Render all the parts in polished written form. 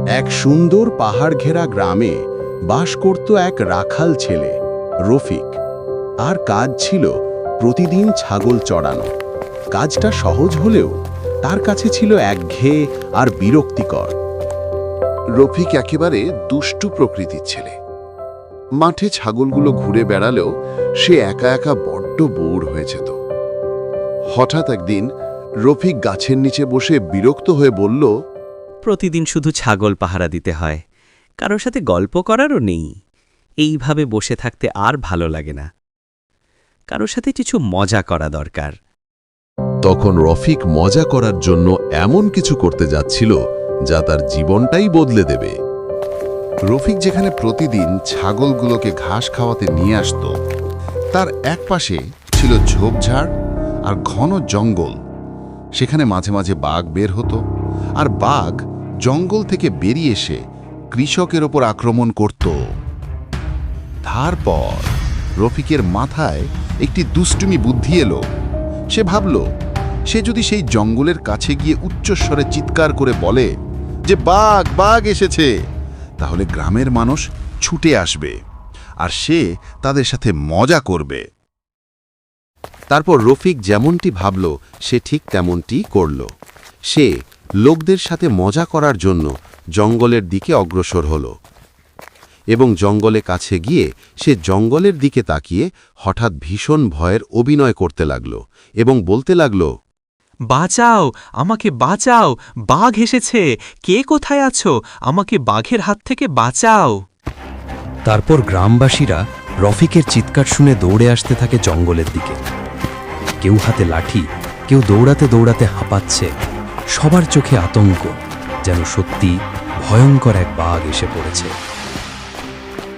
এক সুন্দর পাহাড় ঘেরা গ্রামে বাস করত এক রাখাল ছেলে রফিক। আর কাজ ছিল প্রতিদিন ছাগল চড়ানো। কাজটা সহজ হলেও তার কাছে ছিল একঘেয়ে আর বিরক্তিকর। রফিক একেবারে দুষ্টু প্রকৃতির ছেলে। মাঠে ছাগলগুলো ঘুরে বেড়ালেও সে একা একা বড্ড বোর হয়ে যেত। হঠাৎ একদিন রফিক গাছের নিচে বসে বিরক্ত হয়ে বলল, প্রতিদিন শুধু ছাগল পাহারা দিতে হয়, কারোর সাথে গল্প করারও নেই। এইভাবে বসে থাকতে আর ভালো লাগে না, কারোর সাথে কিছু মজা করা দরকার। তখন রফিক মজা করার জন্য এমন কিছু করতে যাচ্ছিল যা তার জীবনটাই বদলে দেবে। রফিক যেখানে প্রতিদিন ছাগলগুলোকে ঘাস খাওয়াতে নিয়ে আসত, তার একপাশে ছিল ঝোপঝাড় আর ঘন জঙ্গল। সেখানে মাঝে মাঝে বাঘ বের হতো, আর বাঘ জঙ্গল থেকে বেরিয়ে এসে কৃষকের ওপর আক্রমণ করত। তারপর রফিকের মাথায় একটি দুষ্টুমি বুদ্ধি এলো। সে ভাবল, সে যদি সেই জঙ্গলের কাছে গিয়ে উচ্চস্বরে চিৎকার করে বলে যে বাঘ বাঘ এসেছে, তাহলে গ্রামের মানুষ ছুটে আসবে আর সে তাদের সাথে মজা করবে। তারপর রফিক যেমনটি ভাবল সে ঠিক তেমনটি করল। সে লোকদের সাথে মজা করার জন্য জঙ্গলের দিকে অগ্রসর হল এবং জঙ্গলে কাছে গিয়ে সে জঙ্গলের দিকে তাকিয়ে হঠাৎ ভীষণ ভয়ের অভিনয় করতে লাগল এবং বলতে লাগল, বাঁচাও, আমাকে বাঁচাও, বাঘ এসেছে, কে কোথায় আছো, আমাকে বাঘের হাত থেকে বাঁচাও। তারপর গ্রামবাসীরা রফিকের চিৎকার শুনে দৌড়ে আসতে থাকে জঙ্গলের দিকে। কেউ হাতে লাঠি, কেউ দৌড়াতে দৌড়াতে হাঁপাচ্ছে। সবার চোখে আতঙ্ক, যেন সত্যি ভয়ঙ্কর এক বাঘ এসে পড়েছে।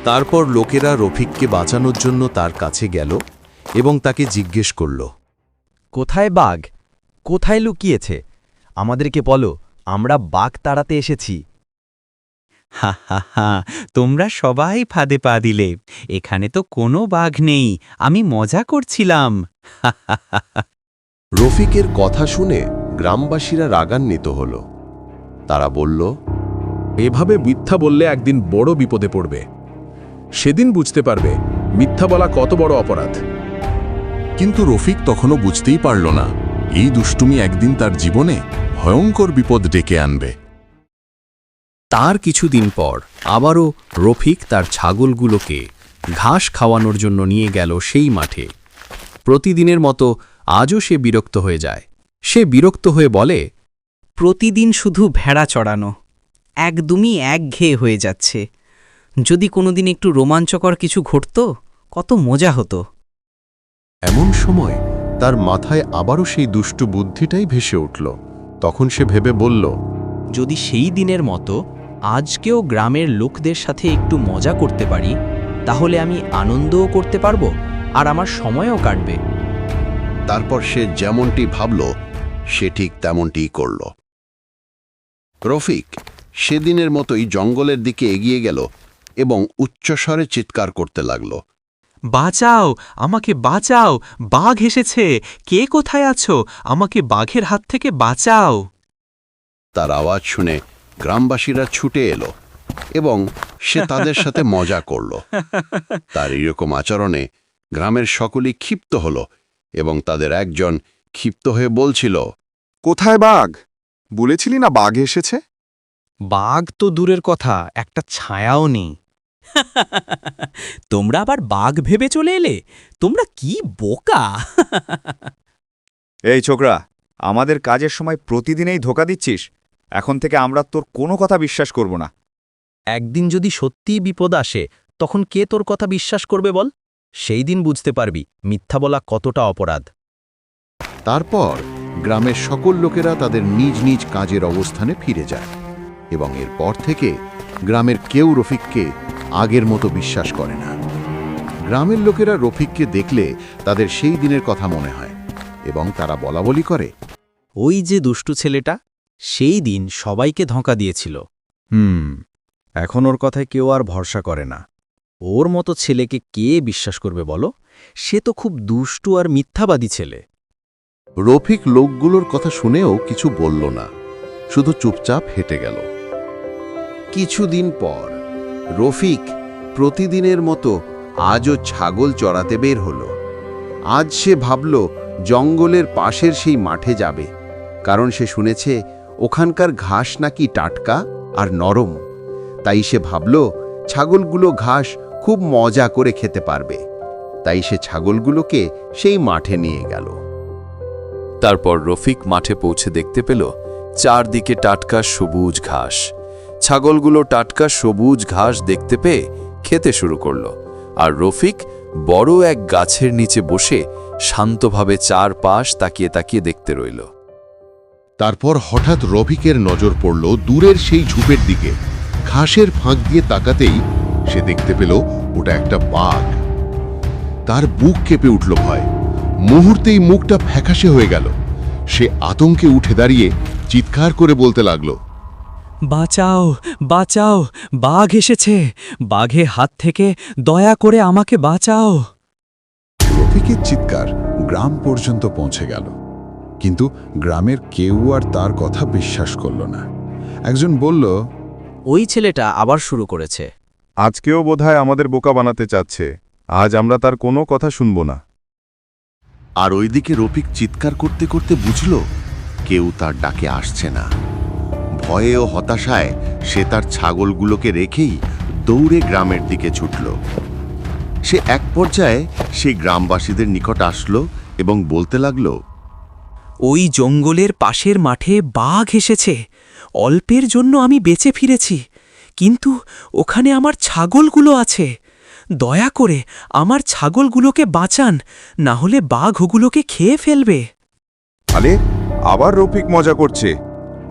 তারপর লোকেরা রফিককে বাঁচানোর জন্য তার কাছে গেল এবং তাকে জিজ্ঞেস করল, কোথায় বাঘ? কোথায় লুকিয়েছে? আমাদেরকে বলো, আমরা বাঘ তাড়াতে এসেছি। হা হা হা, তোমরা সবাই ফাঁদে পা দিলে। এখানে তো কোনো বাঘ নেই, আমি মজা করছিলাম। রফিকের কথা শুনে গ্রামবাসীরা রাগান্বিত হল। তারা বলল, এভাবে মিথ্যা বললে একদিন বড় বিপদে পড়বে। সেদিন বুঝতে পারবে মিথ্যা বলা কত বড় অপরাধ। কিন্তু রফিক তখনও বুঝতেই পারল না এই দুষ্টুমি একদিন তার জীবনে ভয়ঙ্কর বিপদ ডেকে আনবে। তার কিছুদিন পর আবারও রফিক তার ছাগলগুলোকে ঘাস খাওয়ানোর জন্য নিয়ে গেল সেই মাঠে। প্রতিদিনের মতো আজও সে বিরক্ত হয়ে যায়। সে বিরক্ত হয়ে বলে, প্রতিদিন শুধু ভেড়া চড়ানো একদমই একঘেয়ে হয়ে যাচ্ছে। যদি কোনোদিন একটু রোমাঞ্চকর কিছু ঘটত, কত মজা হতো। এমন সময় তার মাথায় আবারও সেই দুষ্টু বুদ্ধিটাই ভেসে উঠল। তখন সে ভেবে বলল, যদি সেই দিনের মতো আজকেও গ্রামের লোকদের সাথে একটু মজা করতে পারি, তাহলে আমি আনন্দও করতে পারবো আর আমার সময়ও কাটবে। তারপর সে যেমনটি ভাবল সে ঠিক তেমনটিই করল। রফিক সেদিনের মতোই জঙ্গলের দিকে এগিয়ে গেল এবং উচ্চস্বরে চিৎকার করতে লাগল, বাঁচাও, আমাকে বাঁচাও, বাঘ এসেছে, কে কোথায় আছো, আমাকে বাঘের হাত থেকে বাঁচাও। তার আওয়াজ শুনে গ্রামবাসীরা ছুটে এলো এবং সে তাদের সাথে মজা করল। তার এরকম আচরণে গ্রামের সকলেই ক্ষিপ্ত হল এবং তাদের একজন ক্ষিপ্ত হয়ে বলছিল, কোথায় বাঘ? বলেছিলি না বাঘ এসেছে? বাঘ তো দূরের কথা, একটা ছায়াও নেই। তোমরা আবার বাঘ ভেবে চলে এলে? তোমরা কি বোকা! এই ছোকরা, আমাদের কাজের সময় প্রতিদিনেই ধোঁকা দিচ্ছিস। এখন থেকে আমরা তোর কোনো কথা বিশ্বাস করব না। একদিন যদি সত্যিই বিপদ আসে, তখন কে তোর কথা বিশ্বাস করবে বল? সেই দিন বুঝতে পারবি মিথ্যা বলা কতটা অপরাধ। তারপর গ্রামের সকল লোকেরা তাদের নিজ নিজ কাজের অবস্থানে ফিরে যায় এবং এরপর থেকে গ্রামের কেউ রফিককে আগের মতো বিশ্বাস করে না। গ্রামের লোকেরা রফিককে দেখলে তাদের সেই দিনের কথা মনে হয় এবং তারা বলাবলি করে, ওই যে দুষ্টু ছেলেটা সেই দিন সবাইকে ধোঁকা দিয়েছিল। এখন ওর কথায় কেউ আর ভরসা করে না। ওর মতো ছেলেকে কে বিশ্বাস করবে বলো? সে তো খুব দুষ্টু আর মিথ্যাবাদী ছেলে। রফিক লোকগুলোর কথা শুনেও কিছু বলল না, শুধু চুপচাপ হেঁটে গেল। কিছুদিন পর রফিক প্রতিদিনের মতো আজও ছাগল চড়াতে বের হলো। আজ সে ভাবল জঙ্গলের পাশের সেই মাঠে যাবে, কারণ সে শুনেছে ওখানকার ঘাস নাকি টাটকা আর নরম। তাই সে ভাবল ছাগলগুলো ঘাস খুব মজা করে খেতে পারবে। তাই সে ছাগলগুলোকে সেই মাঠে নিয়ে গেল। তারপর রফিক মাঠে পৌঁছে দেখতে পেল চারদিকে টাটকা সবুজ ঘাস। ছাগলগুলো টাটকা সবুজ ঘাস দেখতে পেয়ে খেতে শুরু করল, আর রফিক বড় এক গাছের নিচে বসে শান্তভাবে চারপাশ তাকিয়ে তাকিয়ে দেখতে রইল। তারপর হঠাৎ রফিকের নজর পড়ল দূরের সেই ঝোপের দিকে। ঘাসের ফাঁক দিয়ে তাকাতেই সে দেখতে পেল ওটা একটা বাঘ। তার বুক কেঁপে উঠল ভয়। মুহূর্তেই মুখটা ফ্যাকাশে হয়ে গেল। সে আতঙ্কে উঠে দাঁড়িয়ে চিৎকার করে বলতে লাগল, বাঁচাও, বাঁচাও, বাঘ এসেছে! বাঘের হাত থেকে দয়া করে আমাকে বাঁচাও! রফিকের চিৎকার গ্রাম পর্যন্ত পৌঁছে গেল, কিন্তু গ্রামের কেউ আর তার কথা বিশ্বাস করল না। একজন বলল, ওই ছেলেটা আবার শুরু করেছে। আজকেও বোধহয় আমাদের বোকা বানাতে চাচ্ছে। আজ আমরা তার কোনো কথা শুনব না। আর ওইদিকে রফিক চিৎকার করতে করতে বুঝল কেউ তার ডাকে আসছে না। ভয়ে ও হতাশায় সে তার ছাগলগুলোকে রেখেই দৌড়ে গ্রামের দিকে ছুটল। সে এক পর্যায়ে সেই গ্রামবাসীদের নিকট আসলো এবং বলতে লাগল, ওই জঙ্গলের পাশের মাঠে বাঘ এসেছে। অল্পের জন্য আমি বেঁচে ফিরেছি, কিন্তু ওখানে আমার ছাগলগুলো আছে। দয়া করে আমার ছাগলগুলোকে বাঁচান, না হলে বাঘ ওগুলোকে খেয়ে ফেলবে। আরে, আবার রফিক মজা করছে।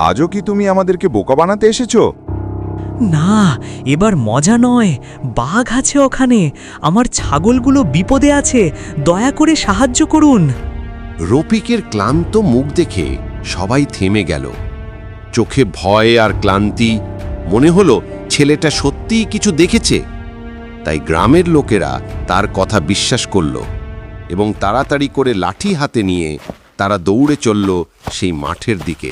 আজও কি তুমি আমাদেরকে বোকা বানাতে এসেছো? না, এবার মজা নয়, বাঘ আছে ওখানে। আমার ছাগলগুলো বিপদে আছে, দয়া করে সাহায্য করুন। রফিকের ক্লান্ত মুখ দেখে সবাই থেমে গেল। চোখে ভয় আর ক্লান্তি। মনে হলো ছেলেটা সত্যিই কিছু দেখেছে। তাই গ্রামের লোকেরা তার কথা বিশ্বাস করল এবং তাড়াতাড়ি করে লাঠি হাতে নিয়ে তারা দৌড়ে চলল সেই মাঠের দিকে।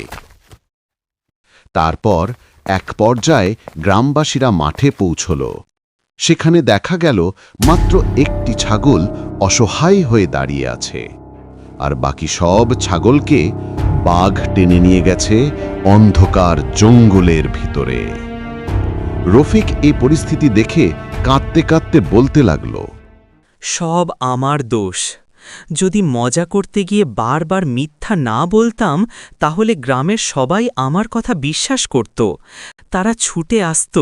তারপর এক পর্যায়ে গ্রামবাসীরা মাঠে পৌঁছল। সেখানে দেখা গেল মাত্র একটি ছাগল অসহায় হয়ে দাঁড়িয়ে আছে, আর বাকি সব ছাগলকে বাঘ টেনে নিয়ে গেছে অন্ধকার জঙ্গলের ভিতরে। রফিক এই পরিস্থিতি দেখে কাঁদতে কাঁদতে বলতে লাগল, সব আমার দোষ। যদি মজা করতে গিয়ে বারবার মিথ্যা না বলতাম, তাহলে গ্রামের সবাই আমার কথা বিশ্বাস করত। তারা ছুটে আসত,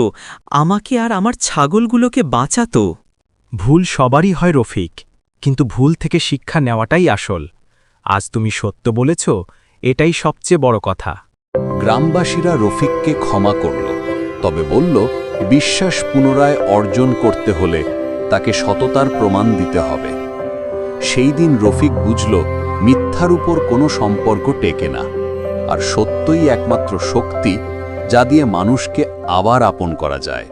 আমাকে আর আমার ছাগলগুলোকে বাঁচাত। ভুল সবারই হয় রফিক, কিন্তু ভুল থেকে শিক্ষা নেওয়াটাই আসল। আজ তুমি সত্য বলেছ, এটাই সবচেয়ে বড় কথা। গ্রামবাসীরা রফিককে ক্ষমা করল, তবে বলল বিশ্বাস পুনরায় অর্জন করতে হলে তাকে সততার প্রমাণ দিতে হবে। সেই দিন রফিক বুঝল মিথ্যার উপর কোনো সম্পর্ক টেকে না, আর সত্যই একমাত্র শক্তি যা দিয়ে মানুষকে আবার আপন করা যায়।